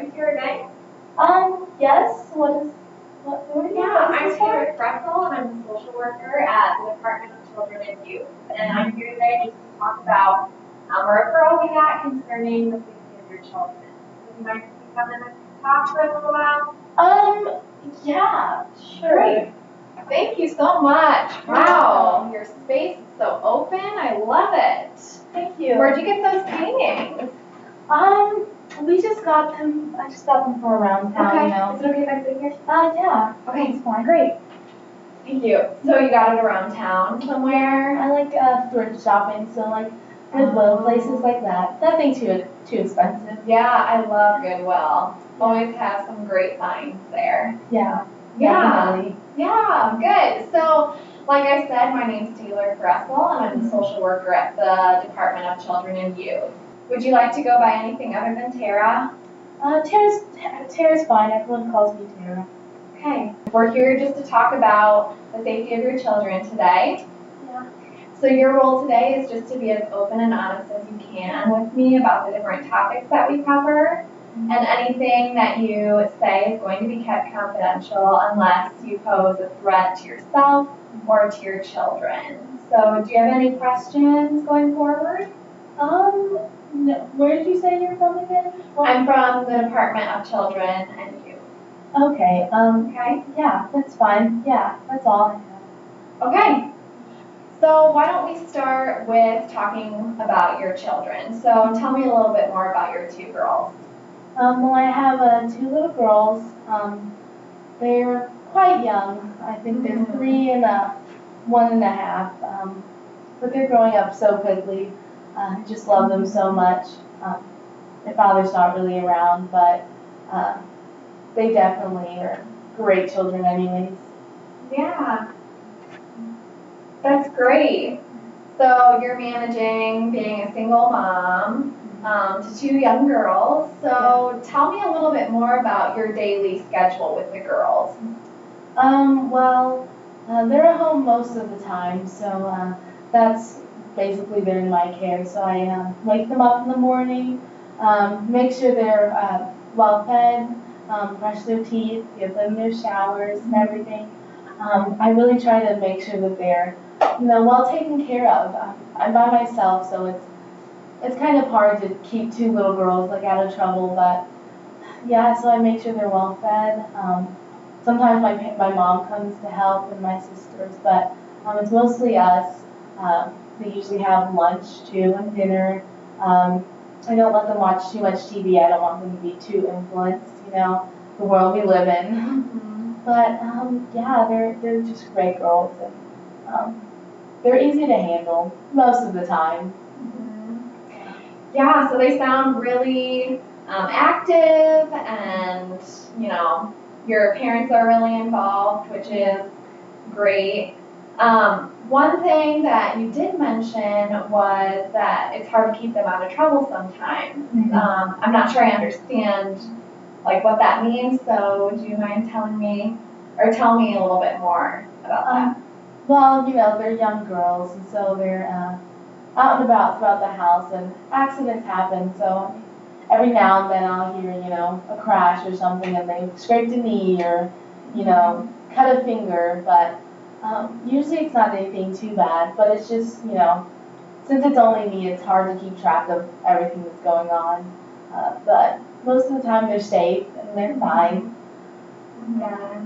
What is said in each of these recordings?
you here today? Yes. What I'm Taylor Fretzel, and I'm a social worker at the Department of Children and Youth. And I'm here today just to talk about a referral we got concerning the safety of your children. Would you mind if you come in and talk for a little while? Yeah, sure. Great. Thank you so much. Wow, your space is so open. I love it. Thank you. Where'd you get those paintings? We just got them. I just got them from around town. Okay. You know. Is it okay if I sit here? Yeah. Okay. It's fine. Great. Thank you. So you got it around town somewhere? I like thrift shopping, so like Goodwill, places like that. Nothing too expensive. Yeah, I love Goodwill. Always have some great finds there. Yeah. Yeah. Definitely. Yeah, good. So, like I said, my name's Taylor Fretzel, and I'm the social worker at the Department of Children and Youth. Would you like to go by anything other than Tara? Tara's fine. Everyone calls me Tara. Okay. We're here just to talk about the safety of your children today. Yeah. So your role today is just to be as open and honest as you can with me about the different topics that we cover. And anything that you say is going to be kept confidential unless you pose a threat to yourself or to your children. So do you have any questions going forward? No. Where did you say you're from again? I'm from the Department of Children and Youth. Okay. Okay? Yeah, that's fine. Yeah, that's all I have. Okay. So why don't we start with talking about your children. So tell me a little bit more about your two girls. Well, I have two little girls. They're quite young. I think they're 3 and 1.5. But they're growing up so quickly. I just love them so much. Their father's not really around, but they definitely are great children anyways. Yeah. That's great. So you're managing being a single mom to two young girls. So tell me a little bit more about your daily schedule with the girls. Well, they're at home most of the time, so that's basically they're in my care. So I wake them up in the morning, make sure they're well fed, brush their teeth, give them their showers and everything. I really try to make sure that they're, well taken care of. I'm by myself, so it's kind of hard to keep two little girls out of trouble, but yeah, so I make sure they're well fed. Sometimes my mom comes to help and my sisters, but it's mostly us. They usually have lunch too and dinner. I don't let them watch too much TV. I don't want them to be too influenced, the world we live in. Mm-hmm. But yeah, they're just great girls, and they're easy to handle most of the time. Mm-hmm. Yeah, so they sound really active, and your parents are really involved, which is great. One thing that you did mention was that it's hard to keep them out of trouble sometimes. Mm-hmm. I'm not sure I understand what that means, so would you mind telling me, or tell me a little bit more about that? Well, they're young girls, and so they're out and about throughout the house, and accidents happen, so every now and then I'll hear, a crash or something, and they scraped a knee or, cut a finger, but usually it's not anything too bad, but it's just, since it's only me, it's hard to keep track of everything that's going on, but most of the time they're safe and they're fine. Yeah.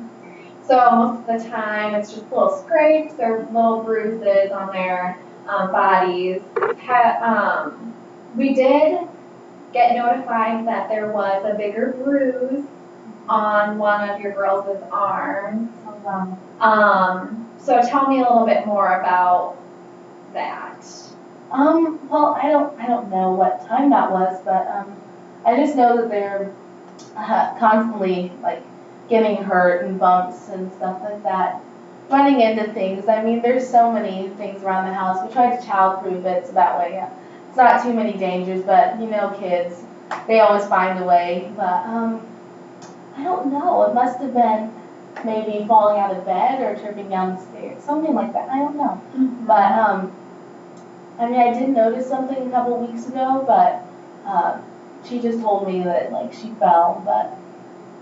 So most of the time it's just little scrapes or little bruises on their bodies. We did get notified that there was a bigger bruise on one of your girls' arms. Oh, wow. So tell me a little bit more about that. Well, I don't know what time that was, but I just know that they're constantly getting hurt and bumps and stuff like that, running into things. I mean, there's so many things around the house. We tried to childproof it so that way it's not too many dangers, but kids, they always find a way. But I don't know. It must have been maybe falling out of bed or tripping down the stairs, something like that. I don't know. Mm-hmm. But I did notice something a couple weeks ago, but she just told me that like she fell, but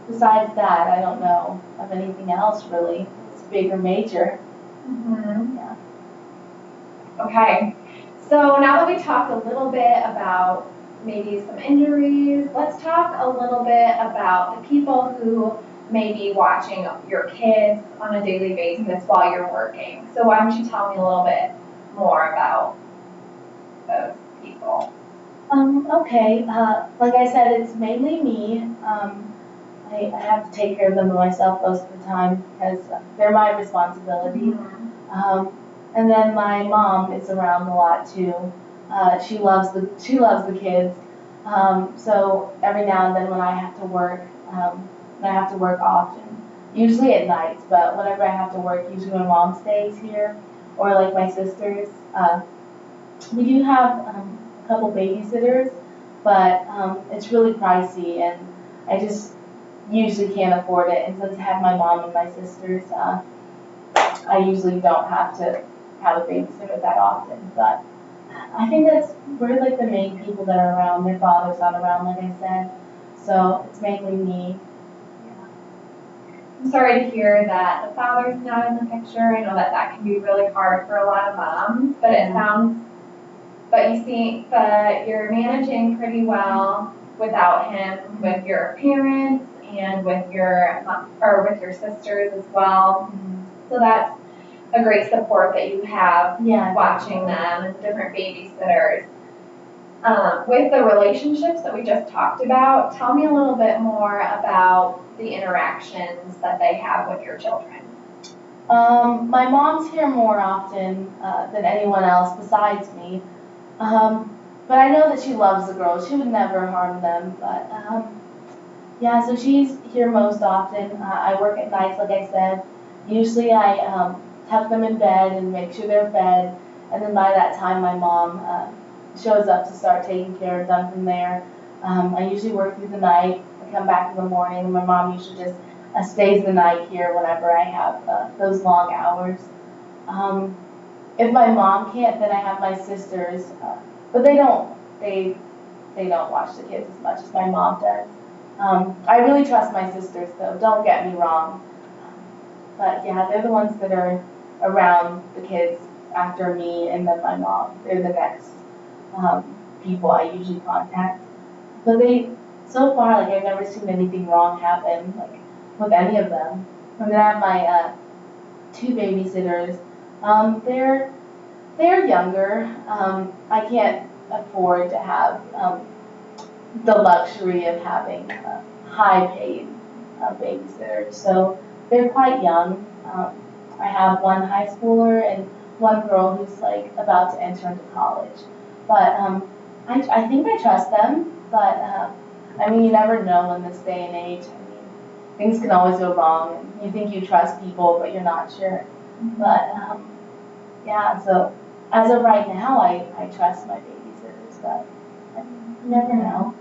besides that, I don't know of anything else really. It's big or major. Mm-hmm. Yeah. Okay. So now that we talked a little bit about maybe some injuries, let's talk a little bit about the people who may be watching your kids on a daily basis while you're working. So why don't you tell me a little bit more about those people? Okay. Like I said, it's mainly me. I have to take care of them myself most of the time because they're my responsibility. Mm-hmm. And then my mom is around a lot too. She loves the kids. So every now and then when I have to work, and I have to work often, usually at nights, but whenever I have to work, usually my mom stays here or like my sisters. We do have a couple babysitters, but it's really pricey, and I just usually can't afford it. And since I have my mom and my sisters, I usually don't have to have a babysitter that often. But I think we're like the main people that are around. Their father's not around, like I said, so it's mainly me. I'm sorry to hear that the father's not in the picture. I know that that can be really hard for a lot of moms, but it sounds, but you're managing pretty well without him, with your parents and with your sisters as well. So that's a great support that you have watching them and different babysitters. With the relationships that we just talked about, tell me a little bit more about the interactions that they have with your children. My mom's here more often than anyone else besides me. But I know that she loves the girls. She would never harm them. But yeah, so she's here most often. I work at nights, like I said. Usually I tuck them in bed and make sure they're fed. And then by that time, my mom shows up to start taking care of them from there. I usually work through the night. I come back in the morning, and my mom usually just stays the night here whenever I have those long hours. If my mom can't, then I have my sisters, but they don't watch the kids as much as my mom does. I really trust my sisters though, don't get me wrong. But yeah, they're the ones that are around the kids after me and then my mom. They're the next people I usually contact. But so far, like I've never seen anything wrong happen, like with any of them. And then I have my two babysitters. They're younger. I can't afford to have the luxury of having high-paid babysitters, so they're quite young. I have one high schooler and one girl who's like about to enter into college. But I think I trust them. But I mean, you never know in this day and age. I mean, things can always go wrong. And you think you trust people, but you're not sure. But yeah, so as of right now, I trust my babysitters, but you never know.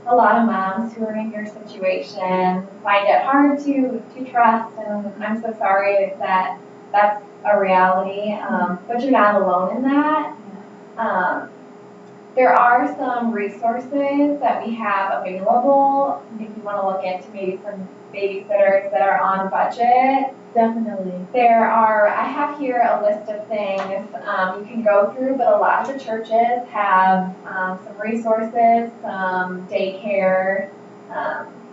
A lot of moms who are in your situation find it hard to trust, and I'm so sorry that that's a reality, but you're not alone in that. There are some resources that we have available if you want to look into maybe some babysitters that are on budget. Definitely. I have here a list of things you can go through, but a lot of the churches have some resources, some daycare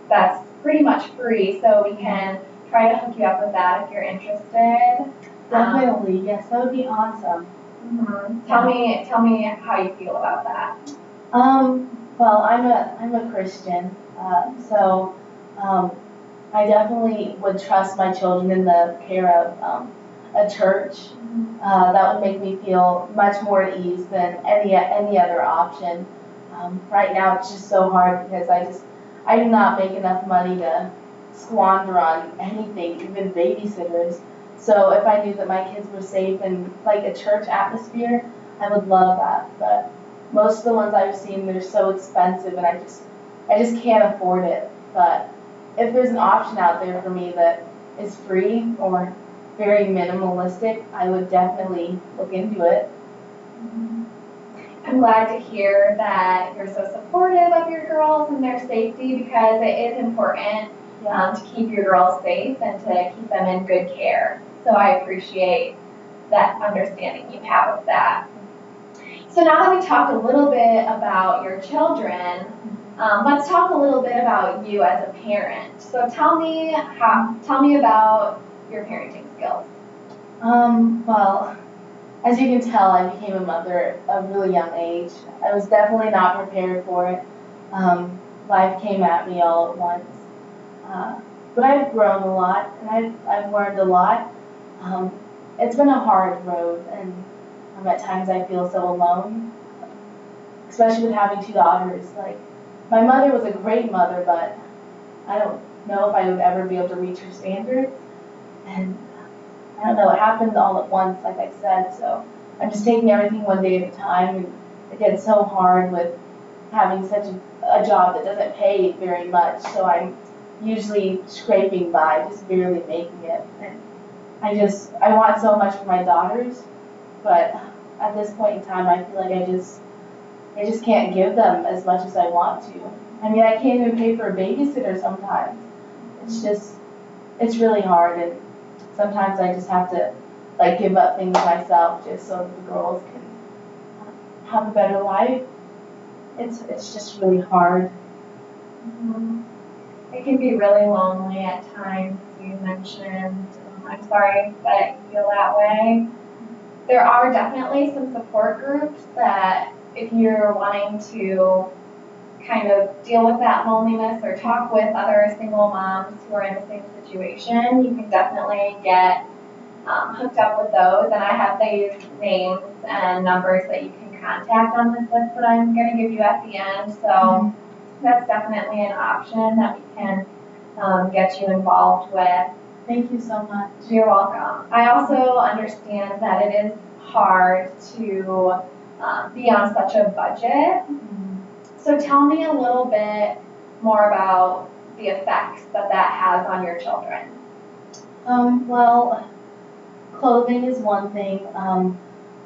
that's pretty much free, so we can try to hook you up with that if you're interested. Definitely, yes, that would be awesome. Mm-hmm. Tell me how you feel about that. Well, I'm a Christian, so I definitely would trust my children in the care of a church. That would make me feel much more at ease than any other option. Right now, it's just so hard because I do not make enough money to squander on anything, even babysitters. So if I knew that my kids were safe in like a church atmosphere, I would love that. But most of the ones I've seen, they're so expensive, and I just can't afford it. But if there's an option out there for me that is free or very minimalistic, I would definitely look into it. I'm glad to hear that you're so supportive of your girls and their safety, because it is important to keep your girls safe and to keep them in good care. So I appreciate that understanding you have of that. So now that we talked a little bit about your children, let's talk a little bit about you as a parent. So tell me about your parenting skills. Well, as you can tell, I became a mother at a really young age. I was definitely not prepared for it. Life came at me all at once. But I've grown a lot, and I've learned a lot. It's been a hard road, and at times I feel so alone, especially with having two daughters. Like, my mother was a great mother, but I don't know if I would ever be able to reach her standards. And I don't know, it happened all at once, like I said, so I'm just taking everything one day at a time, and it gets so hard with having such a job that doesn't pay very much, so I'm usually scraping by, just barely making it. And I want so much for my daughters, but at this point in time, I feel like I just can't give them as much as I want to. I mean, I can't even pay for a babysitter sometimes. It's really hard, and sometimes I just have to like give up things myself just so that the girls can have a better life. It's just really hard. Mm-hmm. It can be really lonely at times, you mentioned. I'm sorry that you feel that way. There are definitely some support groups that, if you're wanting to kind of deal with that loneliness or talk with other single moms who are in the same situation, you can definitely get hooked up with those. And I have these names and numbers that you can contact on this list that I'm going to give you at the end. So that's definitely an option that we can get you involved with. Thank you so much. You're welcome. I also understand that it is hard to be on such a budget. So tell me a little bit more about the effects that has on your children. Well, clothing is one thing.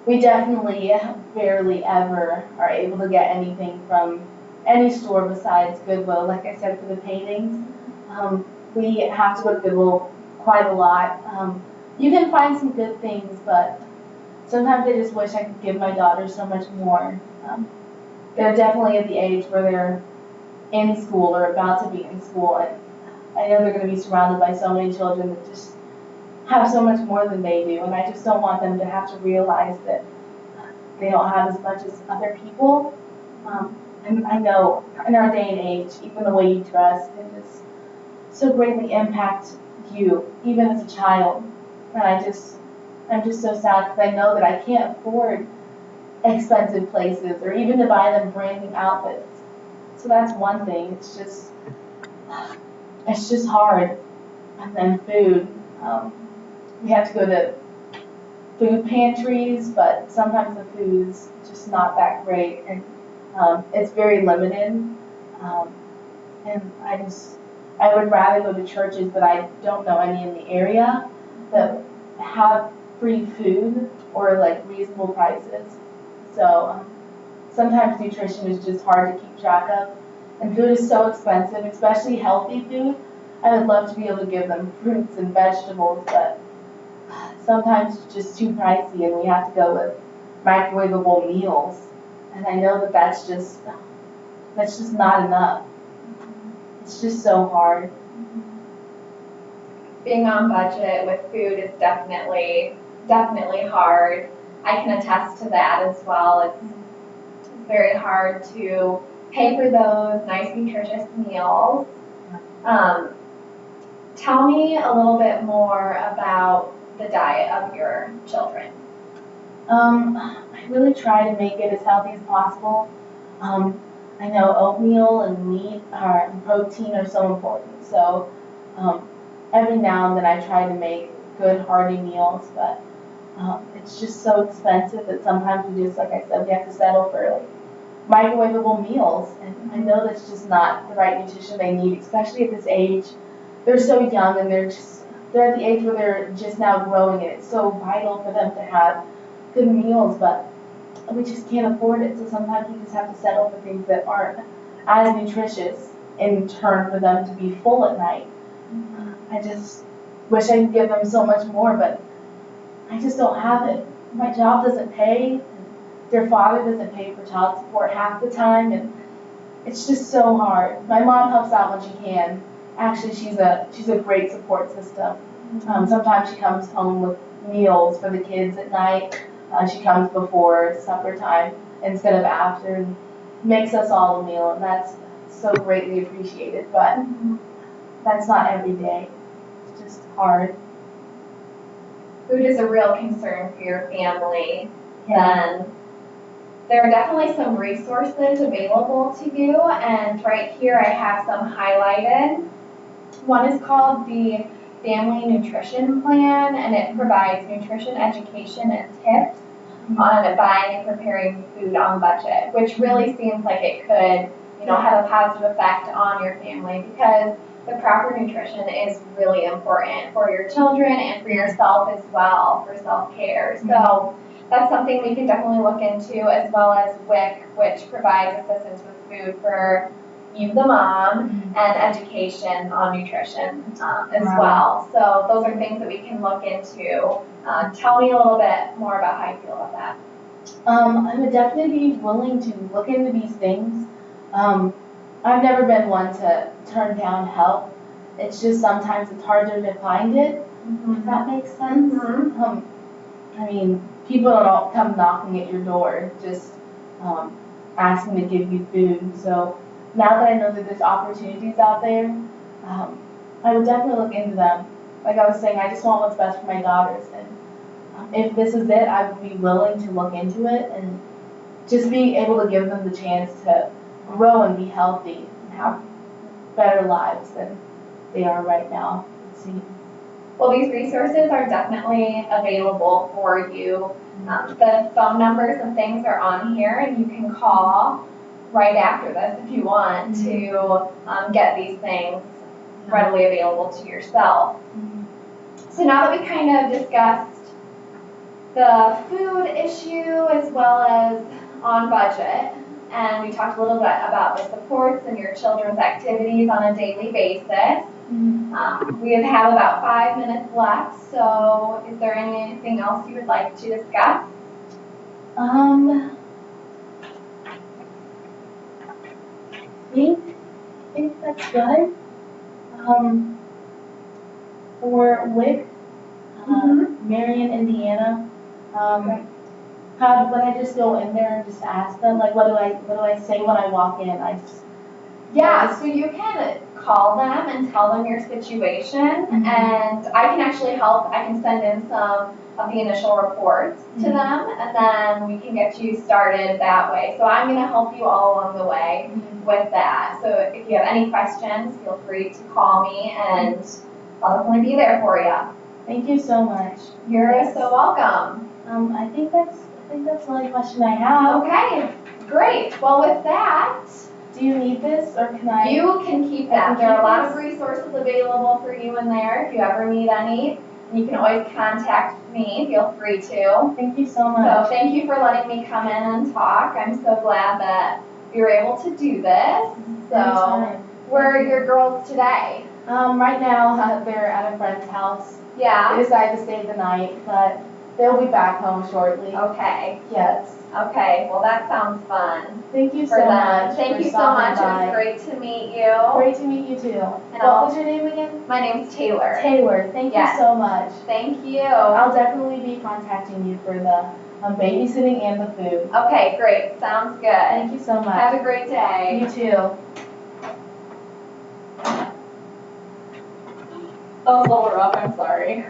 We definitely barely ever are able to get anything from any store besides Goodwill. Like I said, for the paintings, we have to go to Goodwill quite a lot. You can find some good things, but sometimes I just wish I could give my daughters so much more. They're definitely at the age where they're in school or about to be in school, and I know they're going to be surrounded by so many children that just have so much more than they do, and I just don't want them to have to realize that they don't have as much as other people. And I know in our day and age, even the way you dress can just so greatly impact you, even as a child. And I'm just so sad because I know that I can't afford expensive places or even to buy them brand new outfits. So that's one thing. It's just hard. And then food. We have to go to food pantries, but sometimes the food is just not that great, and it's very limited. And I would rather go to churches, but I don't know any in the area that have free food or like reasonable prices. So sometimes nutrition is just hard to keep track of, and food is so expensive, especially healthy food. I would love to be able to give them fruits and vegetables, but sometimes it's just too pricey, and we have to go with microwavable meals. And I know that that's just not enough. It's just so hard. Being on budget with food is definitely hard. I can attest to that as well. It's very hard to pay for those nice, nutritious meals. Tell me a little bit more about the diet of your children. I really try to make it as healthy as possible. I know oatmeal and meat and protein are so important. So every now and then I try to make good hearty meals, but it's just so expensive that sometimes we just, like I said, we have to settle for like microwavable meals. And I know that's just not the right nutrition they need, especially at this age. They're so young, and they're at the age where they're just now growing, and it's so vital for them to have good meals. But we just can't afford it. So sometimes we just have to settle for things that aren't as nutritious in turn for them to be full at night. I just wish I could give them so much more, but I just don't have it. My job doesn't pay. Their father doesn't pay for child support half the time, and it's just so hard. My mom helps out when she can. Actually, she's a great support system. Sometimes she comes home with meals for the kids at night. She comes before supper time instead of after, and makes us all a meal, and that's so greatly appreciated. But that's not every day. It's just hard. Food is a real concern for your family. Then there are definitely some resources available to you, and right here I have some highlighted. One is called the Family Nutrition Plan, and it provides nutrition education and tips on buying and preparing food on budget, which really seems like it could, have a positive effect on your family, because the proper nutrition is really important for your children and for yourself as well, for self-care. So that's something we can definitely look into, as well as WIC, which provides assistance with food for you, the mom, and education on nutrition as well. So those are things that we can look into. Tell me a little bit more about how you feel about that. I would definitely be willing to look into these things. I've never been one to turn down help. It's just sometimes it's harder to find it, if that makes sense. I mean, people don't come knocking at your door just asking to give you food. So now that I know that there's opportunities out there, I would definitely look into them. Like I was saying, I just want what's best for my daughters. And if this is it, I would be willing to look into it and just be able to give them the chance to grow and be healthy and have better lives than they are right now, it seems. Well, these resources are definitely available for you. The phone numbers and things are on here, and you can call right after this if you want to get these things readily available to yourself. So now that we kind of discussed the food issue as well as on budget, and we talked a little bit about the supports and your children's activities on a daily basis, we have about 5 minutes left, so is there anything else you would like to discuss? I think that's good. For WIC, Marion, Indiana, would I just go in there and just ask them, like, what do I say when I walk in? So you can call them and tell them your situation, and I can actually help. I can send in some of the initial reports to them, and then we can get you started that way. So I'm going to help you all along the way with that. So if you have any questions, feel free to call me, and I'll definitely be there for you. Thank you so much. You're so welcome. I think that's the only question I have. Okay, great. Well, with that, do you need this, or can I? You can keep that. There are a lot of resources available for you in there if you ever need any. You can always contact me. Feel free to. Thank you so much. So thank you for letting me come in and talk. I'm so glad that we were able to do this. So where are your girls today? Right now they're at a friend's house. Yeah. They decided to stay the night, but they'll be back home shortly. Okay. Yes. Okay. Well, that sounds fun. Thank you so much. Thank you so much. It was great to meet you. Great to meet you too. And what was your name again? My name's Taylor. Taylor. Thank you so much. Thank you. I'll definitely be contacting you for the babysitting and the food. Okay, great. Sounds good. Thank you so much. Have a great day. You too. That was a little rough. I'm sorry.